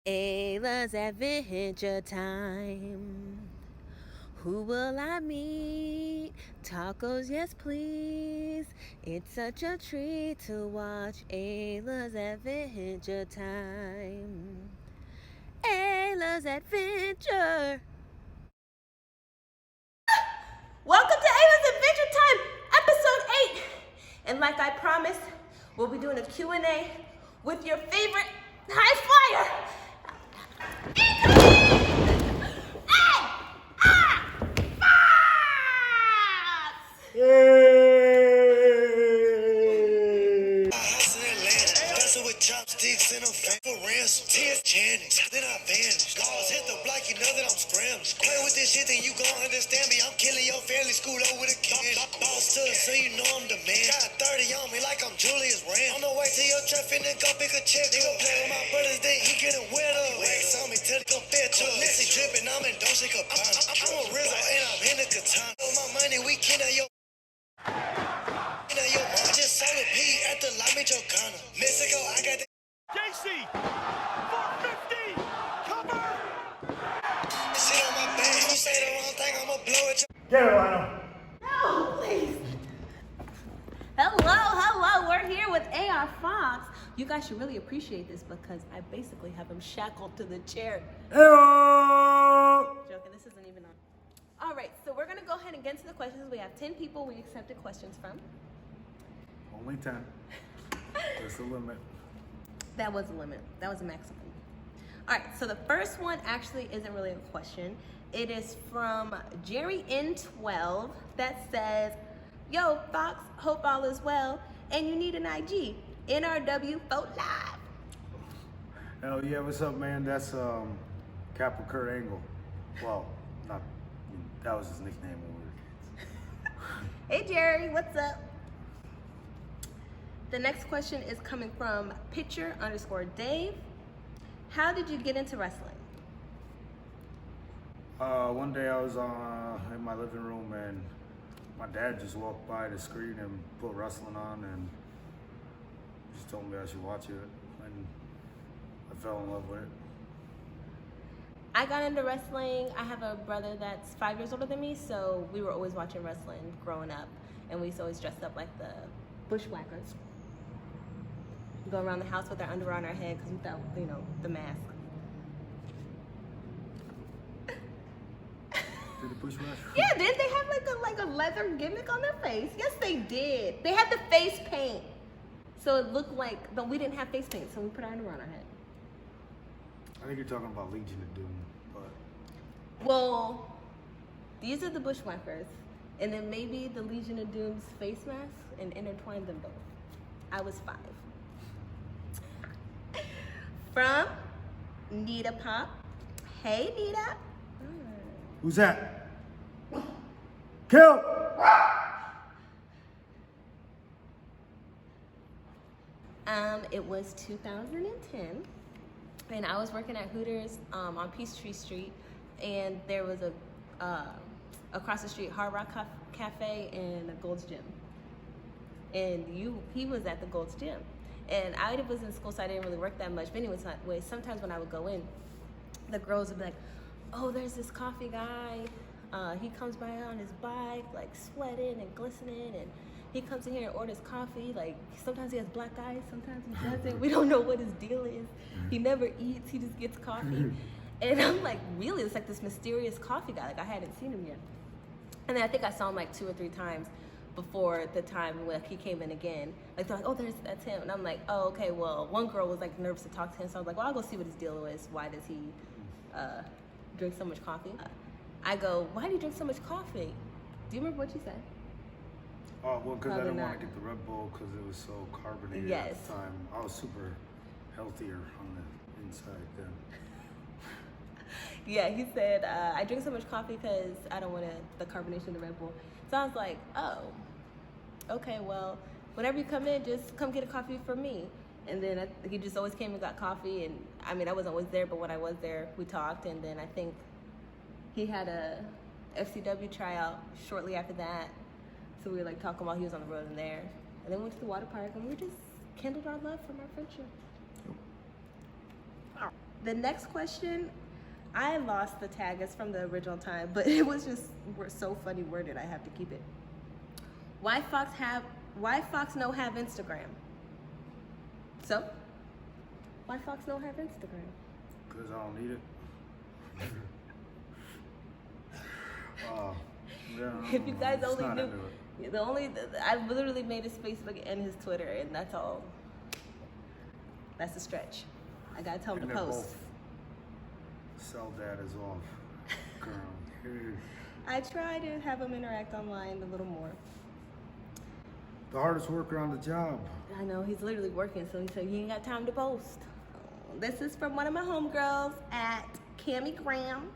Ayla's Adventure Time. Who will I meet? Tacos, yes, please. It's such a treat to watch Ayla's Adventure Time. Ayla's Adventure. Welcome to Ayla's Adventure Time, episode 8. And like I promised, we'll be doing a Q&A with your favorite high flyer. With chopsticks and I'm for ransom. Tears chanting, then I vanish. Laws hit the block, you know that I'm scrambling. Play with this shit, then you gon' understand me. I'm killing your family, school over with a cannon. Boss to so you know I'm the man. Got 30 on me like I'm Julius Rand. On the way to your trap and then go pick a check. Nigga play with my brothers, then he getting wetter. Wax on me till they come fit to. Listen dripping, I'm in Dolce Gabbana. I'm a Rizzo and I'm in the katana. My money, we can your just sold a P at the La Michoacana. Mexico, I got the JC, 450, cover! shit on my back. You say the wrong thing, I'ma blow it. Carolina. No, please. Hello. We're here with AR Fox. You guys should really appreciate this because I basically have him shackled to the chair. Joking, this isn't even on. All right, so we're gonna go ahead and get into the questions. We have 10 people we accepted questions from. Only 10. That's the limit. That was a limit. That was a maximum. All right, so the first one actually isn't really a question. It is from Jerry N12 that says, "Yo, Fox, hope all is well, and you need an IG. NRW Vote Live." Hell yeah, what's up, man? That's Capital Kurt Angle. Well, not, that was his nickname when we were kids. Hey, Jerry, what's up? The next question is coming from Pitcher_Dave. How did you get into wrestling? One day I was in my living room and my dad just walked by the screen and put wrestling on and just told me I should watch it, and I fell in love with it. I got into wrestling. I have a brother that's 5 years older than me, so we were always watching wrestling growing up, and we used to always dress up like the bushwhackers. Go around the house with our underwear on our head because we felt, the mask. Did the Bushwhackers? Yeah, didn't they have like a leather gimmick on their face? Yes, they did. They had the face paint, so it looked like, but we didn't have face paint, so we put our underwear on our head. I think you're talking about Legion of Doom, but Well, these are the bushwhackers, and then maybe the Legion of Doom's face mask and intertwined them both. I was 5. From Nita Pop. Hey, Nita. who's that? Kill! It was 2010, and I was working at Hooters on Peachtree Street, and there was a across the street Hard Rock Cafe and a Gold's Gym, and he was at the Gold's Gym. And I was in school, so I didn't really work that much. But anyway, sometimes when I would go in, the girls would be like, "Oh, there's this coffee guy. He comes by on his bike, like sweating and glistening, and he comes in here and orders coffee. Like sometimes he has black eyes, sometimes he doesn't. We don't know what his deal is. He never eats. He just gets coffee." And I'm like, really? It's like this mysterious coffee guy. Like I hadn't seen him yet. And then I think I saw him like 2 or 3 times before the time when he came in again. Like they're like, "Oh, that's him." And I'm like, "Oh, okay." Well, one girl was like nervous to talk to him, so I was like, "Well, I'll go see what his deal is. Why does he drink so much coffee?" I go, "Why do you drink so much coffee?" Do you remember what you said? Oh, well, because I Probably didn't want not. to get the Red Bull because it was so carbonated Yes. at the time. I was super healthier on the inside then. Yeah, he said, "I drink so much coffee because I don't want the carbonation of the Red Bull." So I was like, "Oh, okay, well, whenever you come in, just come get a coffee for me." And then he just always came and got coffee. And I mean, I wasn't always there, but when I was there, we talked. And then I think he had a FCW tryout shortly after that. So we were like talking while he was on the road in there. And then we went to the water park and we just kindled our love from our friendship. The next question, I lost the tag. It's from the original time, but it was just so funny worded. I have to keep it. Why Fox no have Instagram? So, why Fox no have Instagram? Because I don't need it. Yeah, If you guys it's only not knew, into it. I literally made his Facebook and his Twitter, and that's all. That's a stretch. I gotta tell him And to they're post. both cell data's off. Girl. I try to have him interact online a little more. The hardest worker on the job. I know, he's literally working, so he said he ain't got time to post. This is from one of my homegirls at Cammy Graham.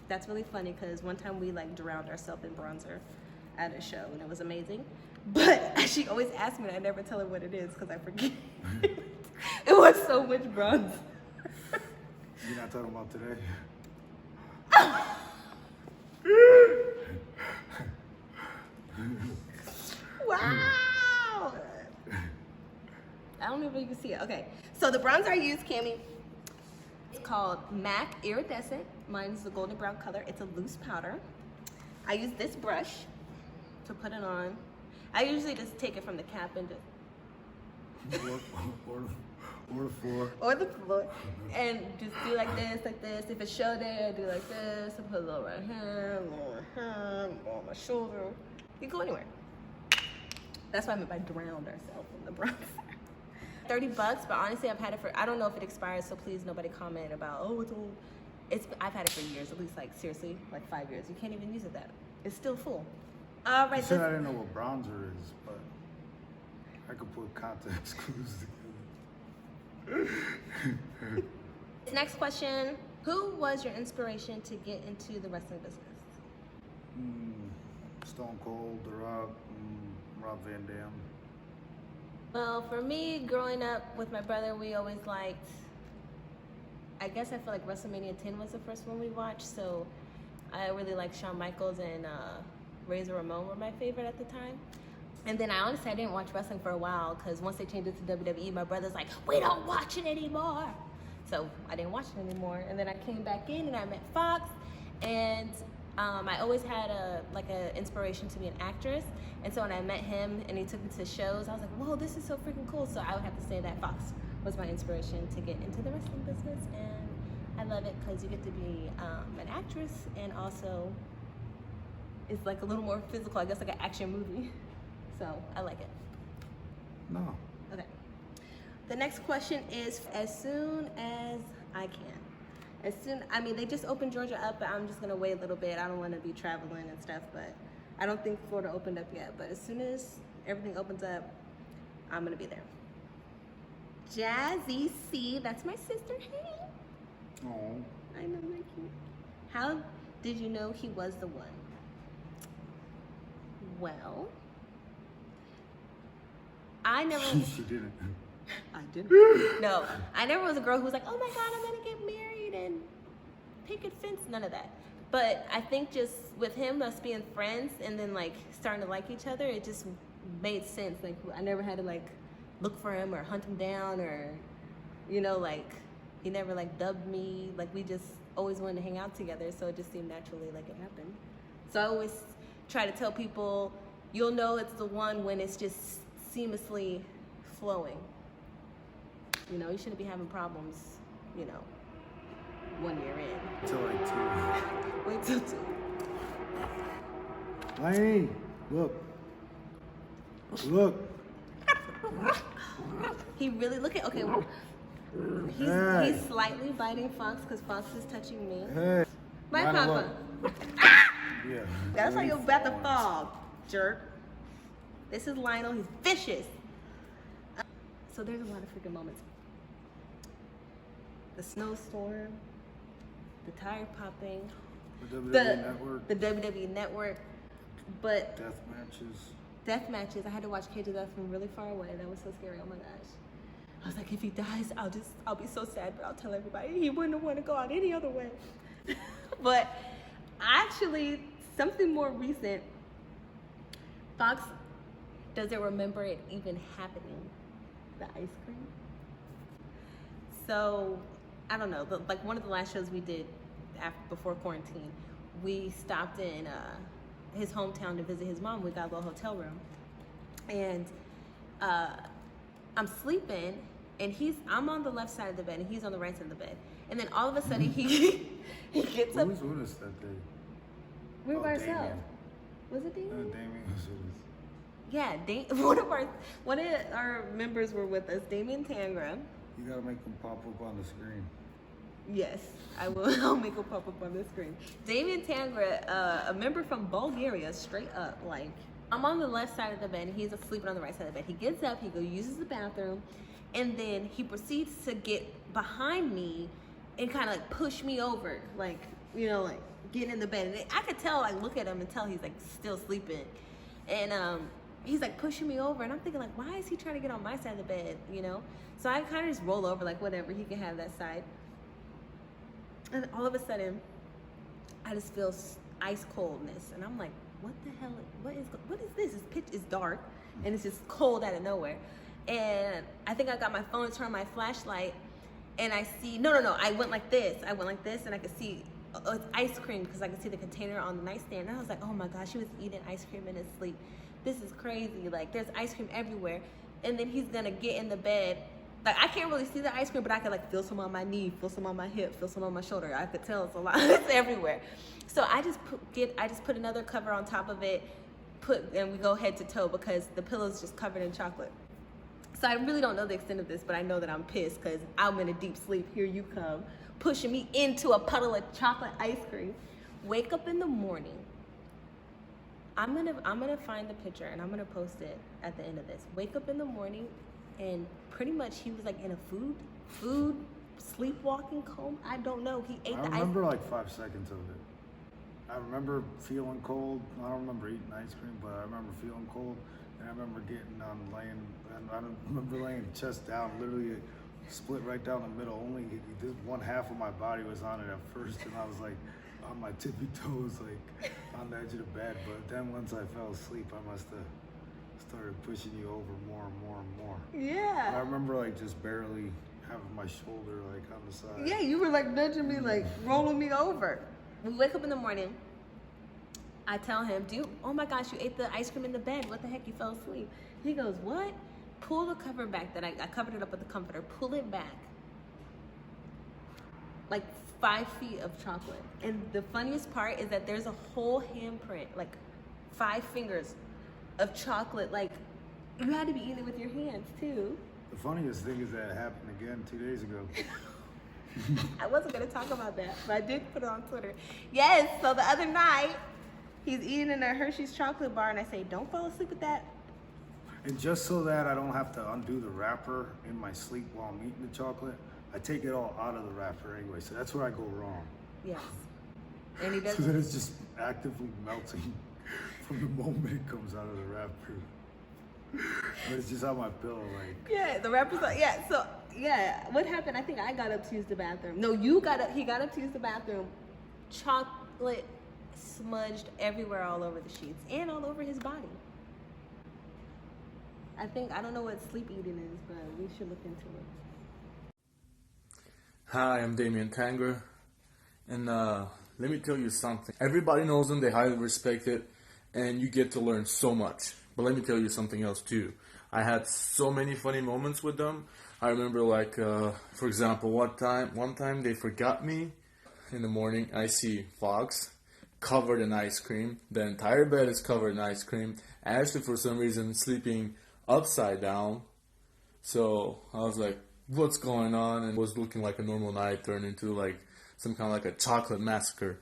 That's really funny because one time we like drowned ourselves in bronzer at a show and it was amazing. But she always asks me and I never tell her what it is because I forget. It was so much bronze. You're not talking about today? Wow! I don't know if you can see it. Okay, so the bronzer I use, Cammy, it's called MAC Iridescent. Mine is the golden brown color. It's a loose powder. I use this brush to put it on. I usually just take it from the cap and just or the floor. or the floor, and just do like this. If it's show day, I do like this. I put a little right here, a little right here, a little on my shoulder. You go anywhere. That's what I meant by drowned ourselves in the bronzer. $30, but honestly, I've had it for, I don't know if it expires, so please nobody comment about, oh, it's old. I've had it for years, at least like seriously, like 5 years. You can't even use it that. It's still full. All right. You said I didn't know what bronzer is, but I could put context clues together. Next question. Who was your inspiration to get into the wrestling business? Stone Cold, The Rock, Rob Van Dam. Well, for me, growing up with my brother, we always liked, I guess I feel like WrestleMania 10 was the first one we watched, so I really liked Shawn Michaels and Razor Ramon were my favorite at the time. And then I didn't watch wrestling for a while because once they changed it to WWE, my brother's like, we don't watch it anymore. So I didn't watch it anymore. And then I came back in and I met Fox, and I always had a inspiration to be an actress. And so when I met him and he took me to shows, I was like, whoa, this is so freaking cool. So I would have to say that Fox was my inspiration to get into the wrestling business. And I love it because you get to be an actress, and also it's like a little more physical, I guess, like an action movie. So I like it. No. Okay. The next question is as soon as I can. They just opened Georgia up, but I'm just gonna wait a little bit. I don't wanna be traveling and stuff, but I don't think Florida opened up yet. But as soon as everything opens up, I'm gonna be there. Jazzy C, that's my sister. Hey. Oh. I know, my cute. How did you know he was the one? Well, I never. She didn't. I didn't. No, I never was a girl who was like, oh my God, I'm gonna get married and picket fence, none of that. But I think just with him, us being friends and then like starting to like each other, it just made sense. Like I never had to like look for him or hunt him down or, like he never like dubbed me. Like we just always wanted to hang out together. So it just seemed naturally like it happened. So I always try to tell people, you'll know it's the one when it's just seamlessly flowing. You shouldn't be having problems, 1 year in. Till like 2. Wait till 2. Lane, look. Look. He really, look at, okay, Hey. he's slightly biting Fox because Fox is touching me. Hey. My Lionel, papa. Yeah. That's how you're about to fall, jerk. This is Lionel, he's vicious. So there's a lot of freaking moments. The snowstorm, the tire popping, The WWE Network. the WWE Network, but Death matches. death matches. I had to watch Cage of Death from really far away. That was so scary. Oh my gosh. I was like, if he dies, I'll be so sad, but I'll tell everybody he wouldn't want to go out any other way. But actually, something more recent, Fox doesn't remember it even happening, the ice cream. So I don't know, like one of the last shows we did before quarantine, we stopped in his hometown to visit his mom. We got a little hotel room, and I'm sleeping, and I'm on the left side of the bed, and he's on the right side of the bed. And then all of a sudden, he gets up. Who was with us that day? We were by Damien. ourselves. Was it Damien? Damien was with us. Yeah, one of our members were with us, Damien Tangra. You gotta make them pop up on the screen. Yes, I will. I'll make a pop up on the screen. Damien Tangra, a member from Bulgaria, straight up. Like, I'm on the left side of the bed, and he's sleeping on the right side of the bed. He gets up, he uses the bathroom, and then he proceeds to get behind me and kind of like push me over, like, you know, like getting in the bed. And I could tell, like, look at him and tell he's like still sleeping, and he's like pushing me over, and I'm thinking like, why is he trying to get on my side of the bed, you know? So I kind of just roll over, like, whatever, he can have that side. And all of a sudden, I just feel ice coldness, and I'm like, what the hell? What is this? It's dark, and it's just cold out of nowhere. And I think I got my phone to turn my flashlight, and I see no. I went like this, and I could see it's ice cream because I could see the container on the nightstand. And I was like, oh my gosh, he was eating ice cream in his sleep. This is crazy. Like, there's ice cream everywhere. And then he's gonna get in the bed. Like, I can't really see the ice cream, but I could like feel some on my knee, feel some on my hip, feel some on my shoulder. I could tell it's a lot. It's everywhere. So I just put another cover on top of it, and we go head to toe because the pillow's just covered in chocolate. So I really don't know the extent of this, but I know that I'm pissed because I'm in a deep sleep. Here you come, pushing me into a puddle of chocolate ice cream. Wake up in the morning. I'm gonna find the picture and I'm gonna post it at the end of this. Wake up in the morning, and pretty much he was like in a food sleepwalking coma. I don't know. He ate the ice. I remember like 5 seconds of it. I remember feeling cold. I don't remember eating ice cream, but I remember feeling cold, and I remember I remember laying chest down, literally split right down the middle. Only one half of my body was on it at first, and I was like on my tippy toes, like on the edge of the bed. But then once I fell asleep, I must have started pushing you over more and more and more. Yeah. I remember like just barely having my shoulder like on the side. Yeah, you were like nudging me, like rolling me over. We wake up in the morning. I tell him, dude, oh my gosh, you ate the ice cream in the bed. What the heck? You fell asleep. He goes, what? Pull the cover back. That I covered it up with the comforter. Pull it back. Like 5 feet of chocolate. And the funniest part is that there's a whole handprint, like 5 fingers of chocolate. Like, you had to be eating it with your hands too. The funniest thing is that it happened again 2 days ago. I wasn't gonna talk about that, but I did put it on Twitter. Yes, so the other night, he's eating in a Hershey's chocolate bar, and I say, don't fall asleep with that. And just so that I don't have to undo the wrapper in my sleep while I'm eating the chocolate, I take it all out of the wrapper anyway. So that's where I go wrong. Yes. And he does. So that it's just actively melting from the moment it comes out of the wrapper. But it's just on my pillow, like. Yeah, the wrapper's like, yeah, so, yeah. What happened? I think I got up to use the bathroom. No, he got up to use the bathroom. Chocolate smudged everywhere all over the sheets and all over his body. I don't know what sleep eating is, but we should look into it. Hi, I'm Damien Tanger, and let me tell you something. Everybody knows him, they highly respect it, and you get to learn so much. But let me tell you something else too. I had so many funny moments with them. I remember, like, for example, one time they forgot me. In the morning, I see Fox covered in ice cream. The entire bed is covered in ice cream. Ashley, for some reason, sleeping upside down. So I was like, what's going on? And it was looking like a normal night turned into like some kind of like a chocolate massacre.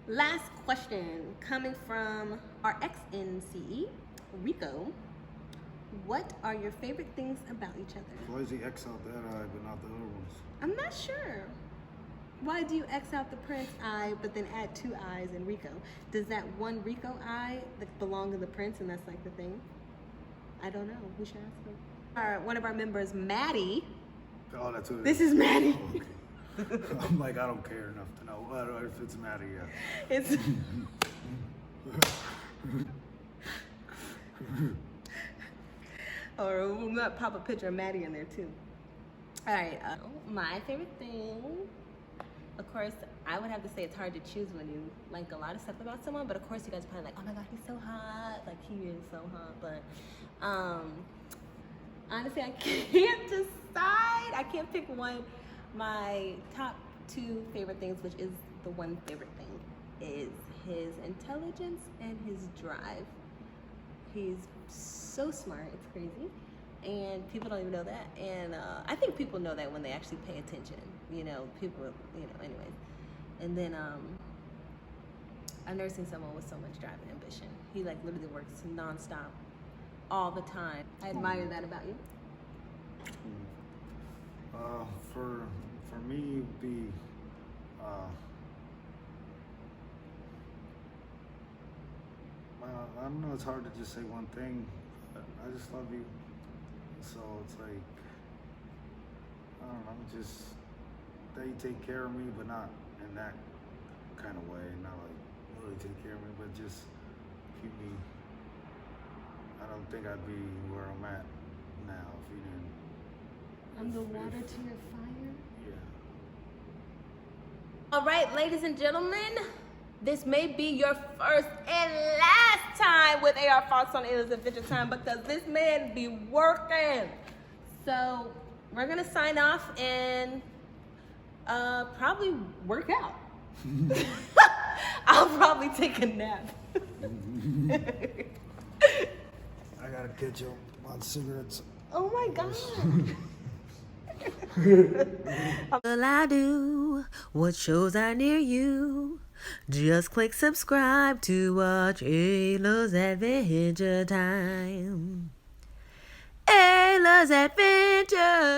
Last question coming from our ex-NCE, Rico. What are your favorite things about each other? Why does he X out that eye but not the other ones? I'm not sure. Why do you X out the Prince eye but then add 2 eyes in Rico? Does that one Rico eye belong to the Prince and that's like the thing? I don't know. We should ask him. One of our members, Maddie. Oh, that's what it This is Maddie. Oh, okay. I'm like, I don't care enough to know if it's Maddie yet. It's or we'll not pop a picture of Maddie in there too. All right, my favorite thing, of course, I would have to say it's hard to choose when you like a lot of stuff about someone, but of course you guys are probably like, oh my god, he's so hot, like he is so hot, but honestly, I can't decide. I can't pick one. My top two favorite things, which is the one favorite thing, is his intelligence and his drive. He's so smart, it's crazy. And people don't even know that. And I think people know that when they actually pay attention. You know, people, anyways. And then I've never seen someone with so much drive and ambition. He like literally works nonstop all the time. I admire that about you. For me, it would be I don't know. It's hard to just say one thing. I just love you. So it's like, I don't know, just that you take care of me, but not in that kind of way. Not like really take care of me, but just keep me. I don't think I'd be where I'm at now if you didn't. I'm the water to your fire. Yeah. All right, ladies and gentlemen, this may be your first and last time with AR Fox on Ayla's Adventure Time because this man be working. So we're gonna sign off and probably work out. I'll probably take a nap. I gotta catch up on cigarettes. Oh my God. Will I do? What shows are near you? Just click subscribe to watch Ayla's Adventure Time. Ayla's Adventure.